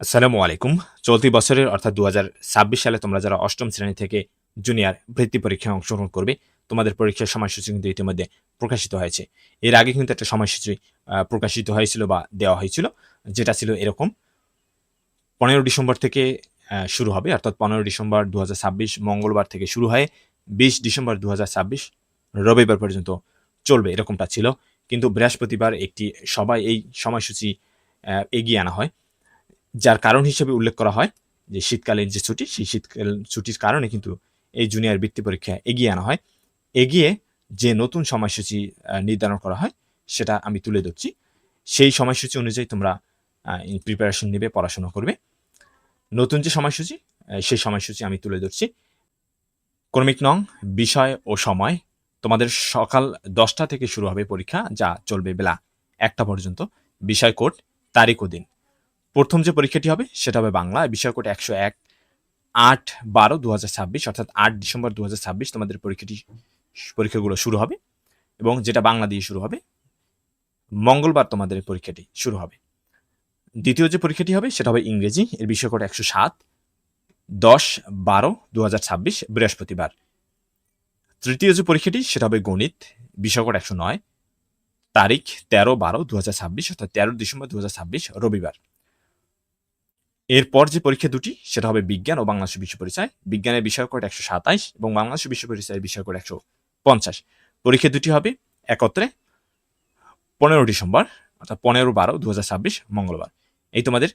আসসালামু আলাইকুম। চলতি বছরের অর্থাৎ ২০২৬ সালে তোমরা যারা অষ্টম শ্রেণী থেকে জুনিয়র বৃত্তি পরীক্ষায় অংশগ্রহণ করবে, তোমাদের পরীক্ষার সময়সূচি কিন্তু ইতিমধ্যে প্রকাশিত হয়েছে। এর আগে কিন্তু একটা সময়সূচি প্রকাশিত হয়েছিল বা দেওয়া হয়েছিল। যেটা ছিল এরকম ১৫ ডিসেম্বর থেকে শুরু হবে অর্থাৎ ১৫ ডিসেম্বর ২০২৬ মঙ্গলবার থেকে শুরু হয়ে ২০ ডিসেম্বর ২০২৬ রবিবার পর্যন্ত চলবে এরকমটা ছিল। কিন্তু বৃহস্পতিবার একটি সভায় এই সময়সূচি এগিয়ে আনা হয়। যার কারণ হিসেবে উল্লেখ করা হয় যে শীতকালীন যে ছুটি, সেই শীতকালীন ছুটির কারণে কিন্তু এই জুনিয়র বৃত্তি পরীক্ষা এগিয়ে আনা হয়। এগিয়ে যে নতুন সময়সূচি নির্ধারণ করা হয়, সেটা আমি তুলে ধরছি। সেই সময়সূচি অনুযায়ী তোমরা প্রিপারেশন নিবে, পড়াশোনা করবে। নতুন যে সময়সূচি, সেই সময়সূচি আমি তুলে ধরছি। ক্রমিক নং, বিষয় ও সময়। তোমাদের সকাল ১০টা থেকে শুরু হবে পরীক্ষা, যা চলবে বেলা ১টা পর্যন্ত। বিষয় কোড, তারিখ ও দিন। প্রথম যে পরীক্ষাটি হবে সেটা হবে বাংলা। বিষয় কোড ১০১ ৮/১২/২০২৬ অর্থাৎ ৮ ডিসেম্বর ২০২৬ তোমাদের পরীক্ষাগুলো শুরু হবে এবং যেটা বাংলা দিয়ে শুরু হবে। মঙ্গলবার তোমাদের এই পরীক্ষাটি শুরু হবে। দ্বিতীয় যে পরীক্ষাটি হবে সেটা হবে ইংরেজি। এর বিষয় কোড ১০৭ ১০/১২/২০২৬ বৃহস্পতিবার। তৃতীয় যে পরীক্ষাটি সেটা হবে গণিত। বিষয় কোড ১০৯ তারিখ ১৩/১২/২০২৬ অর্থাৎ ১৩ ডিসেম্বর ২০২৬ রবিবার। এরপর যে পরীক্ষা দুটি সেটা হবে বিজ্ঞান ও বাংলাদেশ বিশ্ব পরিচয়। বিজ্ঞানের বিষয় কোড ১২৭ এবং বাংলাদেশ বিশ্ব পরিচয়ের বিষয় কোড ১৫০। পরীক্ষা দুটি হবে একত্রে ১৫ ডিসেম্বর অর্থাৎ ১৫/১২/২০২৬ মঙ্গলবার। এই তোমাদের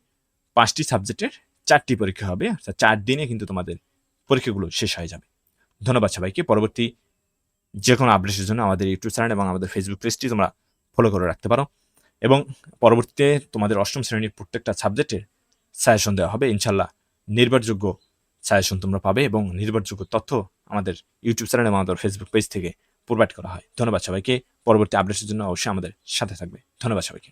৫টি সাবজেক্টের ৪টি পরীক্ষা হবে অর্থাৎ ৪ দিনে কিন্তু তোমাদের পরীক্ষাগুলো শেষ হয়ে যাবে। ধন্যবাদ সবাইকে। পরবর্তী যেকোনো আপডেটের জন্য আমাদের ইউটিউব চ্যানেল এবং আমাদের ফেসবুক পেজটি তোমরা ফলো করে রাখতে পারো এবং পরবর্তীতে তোমাদের অষ্টম শ্রেণীর প্রত্যেকটা সাবজেক্টের সাজেশন দেওয়া হবে। ইনশাআল্লাহ নির্ভরযোগ্য সাজেশন তোমরা পাবে এবং নির্ভরযোগ্য তথ্য আমাদের ইউটিউব চ্যানেল এবং আমাদের ফেসবুক পেজ থেকে প্রোভাইড করা হয়। ধন্যবাদ সবাইকে। পরবর্তী আপডেটের জন্য অবশ্যই আমাদের সাথে থাকবে। ধন্যবাদ সবাইকে।